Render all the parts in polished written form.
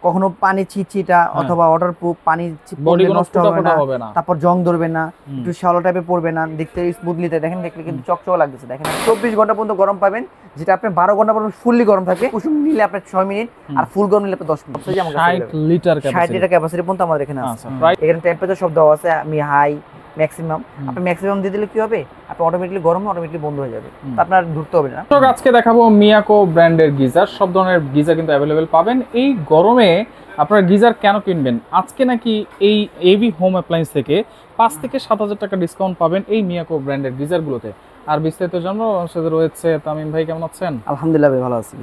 কখনো পানি ছিটছিটা অথবা ওয়াটার প্রুফ, পানি বডি পড়লে নষ্ট হবে হবে না, না, তারপর জং ধরবে না, একটু শ্যালো টাইপে পড়বে না, দেখতে স্মুথলিতে দেখেন, দেখলে কিন্তু চকচক লাগতেছে। দেখেন 24 ঘন্টা পর্যন্ত গরম পাবেন, যেটা আপনি 12 ঘন্টা পর্যন্ত ফুললি গরম থাকবে। কুসুম নিলে আপনার 6 মিনিট, আর ফুল গরম নিলে আপনার 10 মিনিট। 60 লিটার 60 লিটার ক্যাপাসিটি পর্যন্ত আমাদের এখানে আছে। আচ্ছা, এখানে টেম্পারেচার সব দেওয়া আছে, আমি হাই ম্যাক্সিমাম। আপনি ম্যাক্সিমাম দিয়ে দিলে কি হবে, আপনি অটোমেটিক্যালি গরম অটোমেটিক্যালি বন্ধ হয়ে যাবে, আপনার ধরতে হবে না। তো আজকে দেখাবো মিয়াকো ব্র্যান্ডের গিজার। সব ধরনের গিজার কিন্তু অ্যাভেলেবেল পাবেন। এই গরমে আপনারা গিজার কেন কিনবেন? আজকে নাকি এই এবি হোম অ্যাপ্লায়েন্স থেকে 5 থেকে 7,000 টাকা ডিসকাউন্ট পাবেন এই মিয়াকো ব্র্যান্ডের গিজারগুলোতে। আর বিস্তারিত জানবো আমার সাথে রয়েছে তামিম ভাই। কেমন আছেন? আলহামদুলিল্লাহ ভাই, ভালো আছি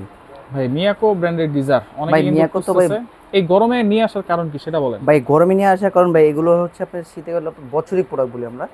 ভাই। মিয়াকো ব্র্যান্ডের গিজার অনেক মিয়াকো তো ভাই, এই গরমে নিয়ে আসার কারণ কি সেটা বলেন ভাই। গরমে নিয়ে আসার কারণ ভাই, এগুলো হচ্ছে আপনার শীতে গেলে বছরিক প্রোডাক্ট বলি আমরা।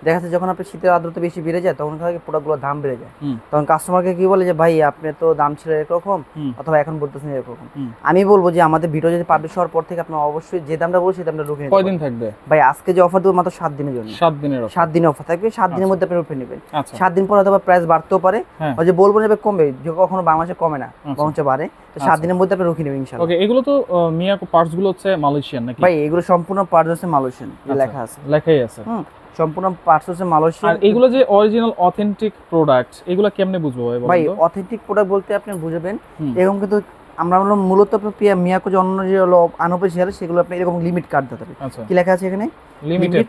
দেখা যাচ্ছে যখন আপনার শীতের আর্দ্রতা বেশি বেড়ে যায়, তখন প্রোডাক্টগুলোর দাম বেড়ে যায়। তখন কাস্টমারকে কি বলে যে ভাই আপনি তো দাম ছিল এরকম, অথবা এখন বলতেছেন এরকম। আমি বলবো যে আমাদের ভিডিও যদি পাবলিশ হওয়ার পর থেকে আপনার অবশ্যই যে দামটা বলছি সেই দামটা রুখে নেবেন। কয়দিন থাকবে ভাই? আজকে যে অফার দেবো মাত্র 7 দিনের জন্য। 7 দিনের 7 দিনের অফার থাকবে। 7 দিনের মধ্যে আপনি রুখে নেবেন। 7 দিন পর হয়তো প্রাইস বাড়তেও পারে, ওই যে বলবো না কমবে, যে কখনো বাংলাদেশে কমে না, বরঞ্চ বাড়ে। তো 7 দিনের মধ্যে আপনি রুখে নেবেন ইনশাআল্লাহ। ওকে, এগুলো তো মিয়াকো পার্টস গুলো হচ্ছে মালয়েশিয়ান নাকি ভাই? এগুলো সম্পূর্ণ পার্টস হচ্ছে মালয়েশিয়ান, লেখা আছে, লেখাই আছে। সম্পূর্ণ পার্টস হচ্ছে মালয়েশিয়ান। আর এগুলো যে অরিজিনাল অথেন্টিক প্রোডাক্ট, এগুলো কেমনে বুঝবো ভাই? অথেন্টিক প্রোডাক্ট বলতে আপনি বুঝবেন এরকম, কিন্তু আমরা মূলত মিয়াকো যে অন্য যে হলো আনঅফিশিয়াল, সেগুলো আপনি এরকম লিমিট কার্ড দিতে হবে। কি লেখা আছে এখানে? Limited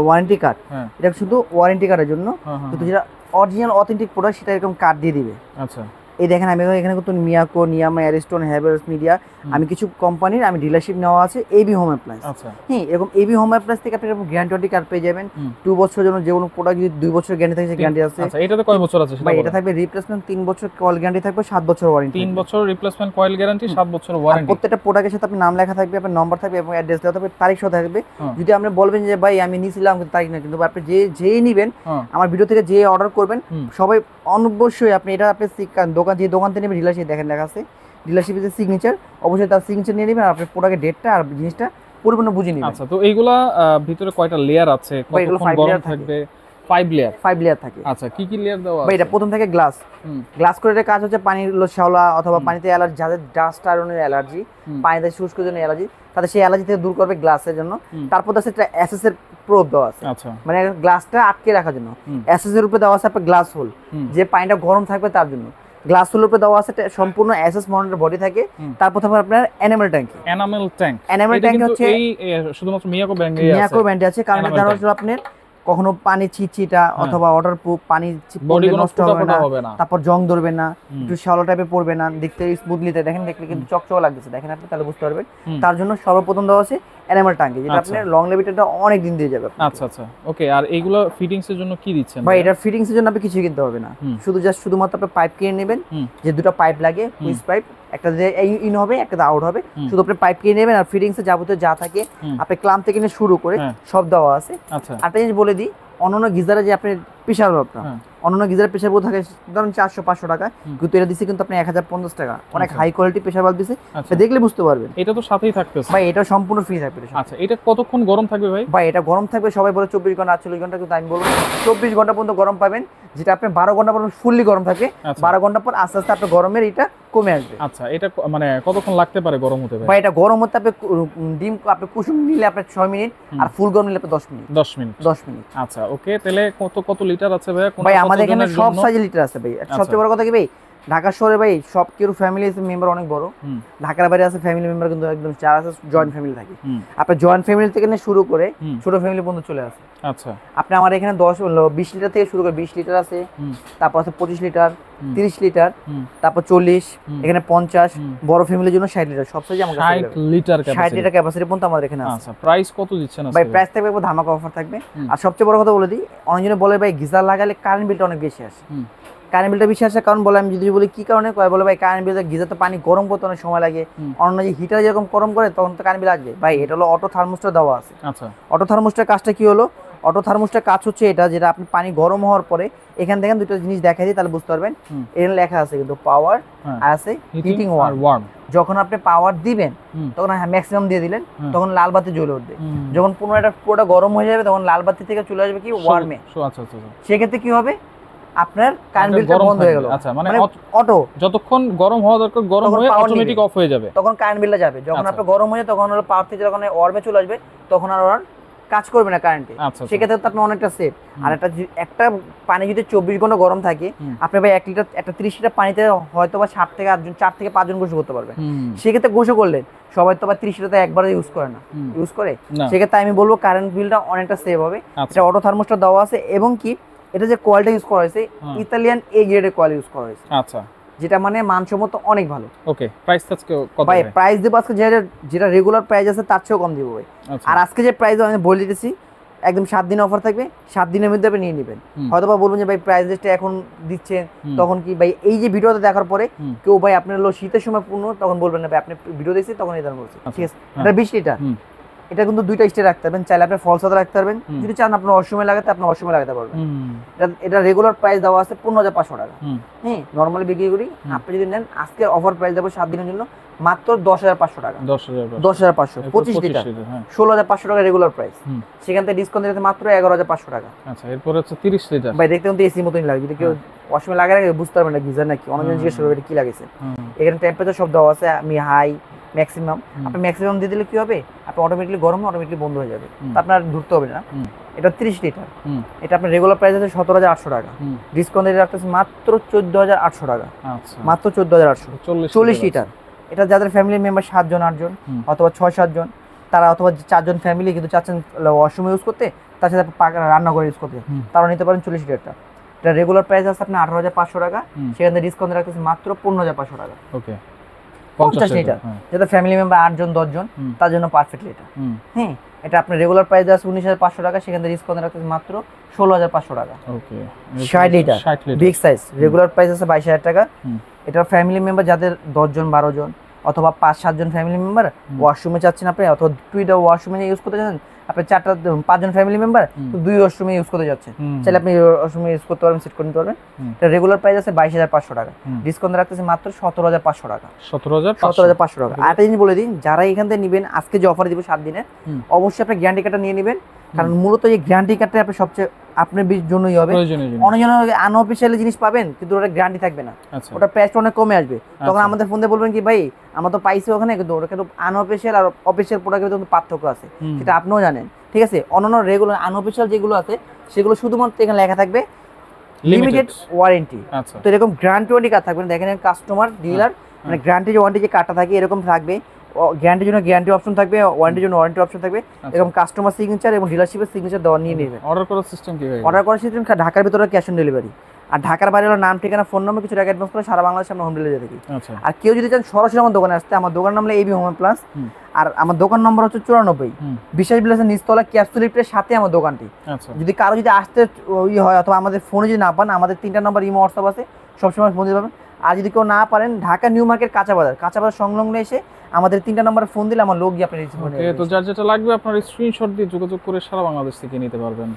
warranty card. এটা শুধু ওয়ারেন্টি কার্ডের জন্য, কিন্তু যেটা অরিজিনাল অথেন্টিক প্রোডাক্ট সেটা এরকম কার্ড দিয়ে দিবে। আচ্ছা, এই দেখেন আমি এখানে কিন্তু মিয়াকো, নিয়ামা, অ্যারিস্টন, হ্যাভেলস, মিডিয়া, আমি কিছু কোম্পানির আমি ডিলারশিপ নেওয়া আছে। AB home appliance. আচ্ছা, হ্যাঁ, এরকম এবি হোম অ্যাপ্লায়েন্স থেকে আপনি গ্যারান্টি কার্ড পেয়ে যাবেন 2 বছরের জন্য। যে কোনো প্রোডাক্ট যদি 2 বছর গ্যারান্টি থাকে, গ্যারান্টি আছে। আচ্ছা, এটাতে কয় বছর আছে সেটা ভাই? এটা থাকবে রিপ্লেসমেন্ট 3 বছর, কয়েল গ্যারান্টি থাকবে 7 বছর ওয়ারেন্টি। 3 বছর রিপ্লেসমেন্ট, কয়েল গ্যারান্টি, 7 বছর ওয়ারেন্টি। প্রত্যেকটা প্রোডাক্টের সাথে আপনার নাম লেখা থাকবে, আপনার নম্বর থাকবে এবং অ্যাড্রেস দেওয়া থাকবে, তারিখ সহ থাকবে। যদি আপনি বলবেন যে ভাই আমি নিয়েছিলাম কিন্তু তারিখ না, কিন্তু আপনি যেই নেবেন আমার ভিডিও থেকে যে অর্ডার করবেন, সবাই অবশ্যই আপনি এটা আপনি দোকান যে দোকান থেকে নেবেন, ডিলারশিপ দেখেন লেখা আছে, ডিলারশিপের যে সিগনেচার, অবশ্যই তার সিগনেচার নিয়ে নেবেন। আর আপনি প্রোডাক্টের ডেটটা আর জিনিসটা পরিপূর্ণ বুঝে নেবেন। আচ্ছা, তো এইগুলা ভিতরে কয়টা লেয়ার আছে, কতক্ষণ গরম থাকবে? 5 লেয়ার থাকে। আচ্ছা, কি কি লেয়ার দেওয়া আছে? ভাই এটা প্রথম থেকে গ্লাস করে কাজ হচ্ছে পানির শ্যাওলা অথবা পানিতে অ্যালার্জি, যাদের ডাস্ট আয়রনের অ্যালার্জি, পানিতে শুষ্কের জন্য অ্যালার্জি, তাদের সেই অ্যালার্জি থেকে দূর করবে গ্লাসের জন্য। তারপর আছে একটা এসএস এর প্রোব দেওয়া আছে, মানে গ্লাসটা আটকে রাখার জন্য। এসএস এর উপরে দেওয়া আছে আপনার গ্লাস হোল, যে পানিটা গরম থাকবে তার জন্য। গ্লাস হোলের উপরে দেওয়া আছে সম্পূর্ণ এসএস মডেলের বডি থাকে। তারপর আপনার এনামেল ট্যাঙ্ক হচ্ছে এই শুধুমাত্র মিয়াকো ব্র্যান্ডে আছে, কারণ এটা হচ্ছে আপনার কখনো পানি ছিটছিটা অথবা ওয়াটার প্রুফ, পানি পড়লে নষ্ট হবে না, তারপর জং ধরবে না, একটু শ্যালো টাইপে পড়বে না, দেখতে স্মুথলিতে দেখেন, দেখলে কিন্তু চকচক লাগতেছে। দেখেন আপনি তাহলে বুঝতে পারবেন। তার জন্য সর্বপ্রথম দেওয়া আছে এনামেল ট্যাঙ্ক, যেটা আপনার লং লিভিটিটা অনেক দিন দিয়ে যাবে। আচ্ছা আচ্ছা, ওকে। আর এইগুলো ফিটিংস এর জন্য কি দিচ্ছেন? ভাই এটা ফিটিংস এর জন্য আপনি কিছু কিনতে হবে না, শুধুমাত্র আপনি পাইপ কিনে নেবেন। যে দুটো পাইপ লাগে, হুইস পাইপ, একটা যে ইন হবে, একটা আউট হবে, শুধু আপনি পাইপ কিনে নেবেন। আর ফিটিংস এর যাবতীয় যা থাকে আপনি ক্লাম্প থেকে নিয়ে শুরু করে সব দেওয়া আছে। আচ্ছা, একটা জিনিস বলে দিই, অন্যান্য গিজারে যে আপনি প্রেসার ভাবটা, অন্যান্য গিজারের প্রেসার বোর্ড থাকে ধরুন 400-500 টাকা, কিন্তু এটা দিচ্ছে কিন্তু আপনি 1050 টাকা। অনেক হাই কোয়ালিটি প্রেসার বাল্ব দিচ্ছে, দেখলে বুঝতে পারবেন। এটা তো সাথেই থাকতেছে ভাই, এটা সম্পূর্ণ ফ্রি থাকবে। আচ্ছা, এটা কতক্ষণ গরম থাকবে ভাই? ভাই এটা গরম থাকবে, সবাই বলে 24 ঘন্টা 48 ঘন্টা, কিন্তু আমি বলবো 24 ঘন্টা পর্যন্ত গরম পাবেন, যেটা আপনি 12 ঘন্টা পর্যন্ত ফুললি গরম থাকে। 12 ঘন্টা পর আস্তে আস্তে আপনার গরমের এটা কমে আসবে। আচ্ছা, এটা মানে কতক্ষণ লাগতে পারে গরম হতে? ভাই এটা গরম হতে আপনি আপনি কুসুম নিলে আপনার 6 মিনিট, আর ফুল গরম নিলে আপনার 10 মিনিট। 10 মিনিট। আচ্ছা, ওকে। তাহলে কত লিটার আছে ভাই? ভাই আমাদের এখানে সব সাইজের লিটার আছে ভাই। সবচেয়ে বড় কথা কি ভাই, ঢাকা শহরে ভাই সব কেউ ফ্যামিলি মেম্বার অনেক বড়। ঢাকার বাইরে আছে ফ্যামিলি মেম্বার কিন্তু একদম যারা আছে জয়েন্ট ফ্যামিলি থাকে। আপনার জয়েন্ট ফ্যামিলি থেকে শুরু করে ছোট ফ্যামিলি পর্যন্ত চলে আসে। আচ্ছা, আপনি আমার এখানে 20 লিটার থেকে শুরু করে 20 লিটার আছে, তারপর আছে 25 লিটার, 30 লিটার, তারপর 40, এখানে 50, বড় ফ্যামিলির জন্য 60 লিটার। সব সাইজে আমার কাছে 60 লিটার ক্যাপাসিটি পর্যন্ত আমাদের এখানে আছে। আচ্ছা, প্রাইস কত দিচ্ছেন? ভাই প্রাইস থাকবে ধামাকা অফার থাকবে। আর সবচেয়ে বড় কথা বলে দিই, অনেকজনে বলে ভাই গিজার লাগালে কারেন্ট বিলটা অনেক বেশি আসে। কারেন্ট বিলটা বেশি আসার কারণ বলে, আমি যদি বলি কি কারণে, বলে ভাই কারেন্ট বিল গিজার তো পানি গরম করতে অনেক সময় লাগে, অন্য যে হিটার যেরকম গরম করে তখন তো কারেন্ট বিল আসবে। ভাই এটা হলো অটো থার্মোস্টার দেওয়া আছে। আচ্ছা, অটো থার্মোস্টার কাজটা কি হলো? অটো থার্মোস্টার কাজ হচ্ছে এটা, যেটা আপনি পানি গরম হওয়ার পরে এখান থেকে দুটো জিনিস দেখাই দিই, তাহলে বুঝতে পারবেন। এখানে লেখা আছে কিন্তু পাওয়ার, আর আছে হিটিং ওয়ার্ম। যখন আপনি পাওয়ার দিবেন তখন ম্যাক্সিমাম দিয়ে দিলেন, তখন লাল বাতি জ্বলে উঠবে। যখন পুরোটা গরম হয়ে যাবে তখন লাল বাতি থেকে চলে আসবে কি ওয়ার্মে। সেক্ষেত্রে কি হবে, আপনার কারেন্ট বিলটা বন্ধ হয়ে গেল। আচ্ছা, মানে অটো যতক্ষণ গরম হওয়া দরকার গরম হয়ে অটোমেটিক অফ হয়ে যাবে, তখন কারেন্ট বিলটা যাবে। যখন আপনার গরম হয়ে যায় তখন হলো পাওয়ার থেকে যখন ওয়ার্মে চলে আসবে তখন আর কাজ করবে না কারেন্টে। সেক্ষেত্রে তো আপনার অনেকটা সেফ। আর একটা পানি যদি 24 ঘন্টা গরম থাকে, আপনি ভাই 1 লিটার একটা 30 লিটার পানিতে হয়তো বা 4 থেকে 5 জন গোসল করতে পারবে। সেক্ষেত্রে গোসল করলেন সবাই তো বা 30 লিটার একবারে ইউজ করে না, ইউজ করে। সেক্ষেত্রে আমি বলবো কারেন্ট বিলটা অনেকটা সেভ হবে। এটা অটো থার্মোস্টার দেওয়া আছে এবং কি এটা যে কোয়ালিটি ইউজ করা হয়েছে ইতালিয়ান এ গ্রেডের কোয়ালিটি ইউজ করা হয়েছে। আচ্ছা, যেটা মানে মানসম্মত অনেক ভালো। ওকে, প্রাইস আজকে কত ভাই? প্রাইস দেব আজকে যেটা রেগুলার প্রাইস আছে তার চেয়েও কম দিব ভাই। আর আজকে যে প্রাইস আমি বলে দিতেছি একদম 7 দিন অফার থাকবে, 7 দিনের মধ্যে আপনি নিয়ে নেবেন। হয়তো বা বলবেন যে ভাই প্রাইস লিস্টটা এখন দিচ্ছেন, তখন কি ভাই এই যে ভিডিওটা দেখার পরে কেউ ভাই আপনার হলো শীতের সময় পূর্ণ তখন বলবেন না ভাই আপনি ভিডিও দেখছি তখন এই দাম বলছি, ঠিক আছে? এটা 20 লিটার। এটা কিন্তু দুইটা স্টে রাখতে পারবেন, চাইলে আপনি ফলস হাতে রাখতে পারবেন, যদি চান আপনার অসময় লাগাতে আপনি অসময় লাগাতে পারবেন। এটা রেগুলার প্রাইস দেওয়া আছে 15,500 টাকা। হ্যাঁ, নরমালি বিক্রি করি। আপনি যদি নেন আজকে অফার প্রাইস দেবো 7 দিনের জন্য মাত্র 10,500 টাকা। 10,500 25 লিটার 16,500 টাকা রেগুলার প্রাইস। সেখান থেকে ডিসকাউন্ট দিতে মাত্র 11,500 টাকা। আচ্ছা, এরপর হচ্ছে 30 লিটার। ভাই দেখতে কিন্তু এসি মতই লাগে, যদি কেউ অসময় লাগায় বুঝতে পারবেন না গিজার নাকি, অনেকজন জিজ্ঞেস করবে এটা কি লাগাইছে। এখানে টেম্পারেচার সব দেওয়া আছে, আমি হাই ম্যাক্সিমাম। আপনি ম্যাক্সিমাম দিয়ে দিলে কি হবে, আপনি অটোমেটিকলি গরম অটোমেটিকলি বন্ধ হয়ে যাবে, আপনার ধরতে হবে না। এটা 30 লিটার। এটা আপনার রেগুলার প্রাইস আছে 17,800 টাকা, ডিসকাউন্ট দিয়ে রাখতেছে মাত্র 14,800 টাকা। আচ্ছা, মাত্র 14,800। 40 লিটার। এটা যাদের ফ্যামিলি মেম্বার 7 জন 8 জন অথবা 6-7 জন, তারা অথবা 4 জন ফ্যামিলি কিন্তু চাচ্ছেন ওয়াশরুম ইউজ করতে, তার সাথে রান্না করে ইউজ করতে, তারা নিতে পারেন 40 লিটারটা। এটা রেগুলার প্রাইস আছে আপনার 18,500 টাকা, সেখানে ডিসকাউন্ট রাখতেছে মাত্র 15,500 টাকা। ওকে, 50 লিটার। যাদের ফ্যামিলি মেম্বার 8 জন 10 জন তার জন্য পারফেক্ট লিটার। হ্যাঁ, এটা আপনার রেগুলার প্রাইস আছে 19,500 টাকা, সেখানে ডিসকাউন্ট রাখতেছে মাত্র 16,500 টাকা। ওকে, 60 litre big size, regular price আছে 22,000 টাকা। এটা ফ্যামিলি মেম্বার যাদের 10 জন 12 জন অথবা 5-7 জন ফ্যামিলি মেম্বার ওয়াশরুমে চাচ্ছেন আপনি, অথবা 2টা ওয়াশরুমে ইউজ করতে চাচ্ছেন, আপনি 5 জন ফ্যামিলি মেম্বার 2 ওয়াশরুমে ইউজ করতে যাচ্ছেন, চাইলে আপনি ওয়াশরুমে ইউজ করতে পারবেন, সেট করে নিতে পারবেন। এটা রেগুলার প্রাইস আছে 22,500 টাকা, ডিসকাউন্ট রাখতেছে মাত্র 17,500 টাকা। 17,500 টাকা। আর একটা জিনিস বলে দিন, যারা এখান থেকে নেবেন আজকে যে অফার দিব 7 দিনের, অবশ্যই আপনি গ্যারান্টি কার্ডটা নিয়ে নেবেন, কারণ মূলত এই গ্যারান্টি কার্ডটা আপনি সবচেয়ে আপনার জন্যই হবে। অনেকজন আনঅফিশিয়াল জিনিস পাবেন কিন্তু ওটা গ্যারান্টি থাকবে না, ওটা প্রাইসটা অনেক কমে আসবে। তখন আমাদের ফোন দিয়ে বলবেন কি ভাই আমরা তো পাইছি ওখানে, কিন্তু ওটা কিন্তু আনঅফিশিয়াল আর অফিশিয়াল প্রোডাক্টের কিন্তু পার্থক্য আছে, সেটা আপনিও জানেন, ঠিক আছে? অন্যান্য রেগুলার আনঅফিশিয়াল যেগুলো আছে সেগুলো শুধুমাত্র এখানে লেখা থাকবে লিমিটেড ওয়ারেন্টি। তো এরকম গ্যারান্টি ওয়ারেন্টি কার্ড থাকবে, দেখেন কাস্টমার ডিলার মানে গ্যারান্টি ওয়ারেন্টি যে কার্ডটা থাকে এরকম থাকবে, গ্যারান্টির জন্য গ্যারান্টি অপশন থাকবে, ওয়ারেন্টির জন্য ওয়ারেন্টি অপশন থাকবে, এরকম কাস্টমার সিগনেচার এবং ডিলারশিপের সিগনেচার দেওয়া নিয়ে নেবেন। অর্ডার করার সিস্টেম কি? অর্ডার করার সিস্টেম ঢাকার ভিতরে ক্যাশ অন ডেলিভারি, আর ঢাকার বাইরে হলো নাম ঠিকানা ফোন নম্বর কিছু টাকা অ্যাডভান্স করে সারা বাংলাদেশে আমরা হোম ডেলিভারি থাকি। আর কেউ যদি চান সরাসরি আমার দোকানে আসতে, আমার দোকান নাম হলো এবি হোম প্লাস, আর আমার দোকান নম্বর হচ্ছে 94 বিশ্বাস বিলাসের নিচতলা ক্যাপসুল লিফটের সাথে আমার দোকানটি। যদি কারো যদি আসতে হয় অথবা আমাদের ফোনে যদি না পান, আমাদের 3টা নম্বর ইমো হোয়াটসঅ্যাপ আছে, সবসময় ফোন দিতে পারবেন। আর যদি কেউ না পারেন, ঢাকা নিউ মার্কেট কাঁচা বাজার সংলগ্ন এসে আমাদের 3টা নম্বরে ফোন দিলে আমার লোক গিয়ে আপনি রিসিভ করে নেবেন। তো যার যেটা লাগবে আপনার স্ক্রিনশট দিয়ে যোগাযোগ করে সারা বাংলাদেশ থেকে নিতে পারবেন।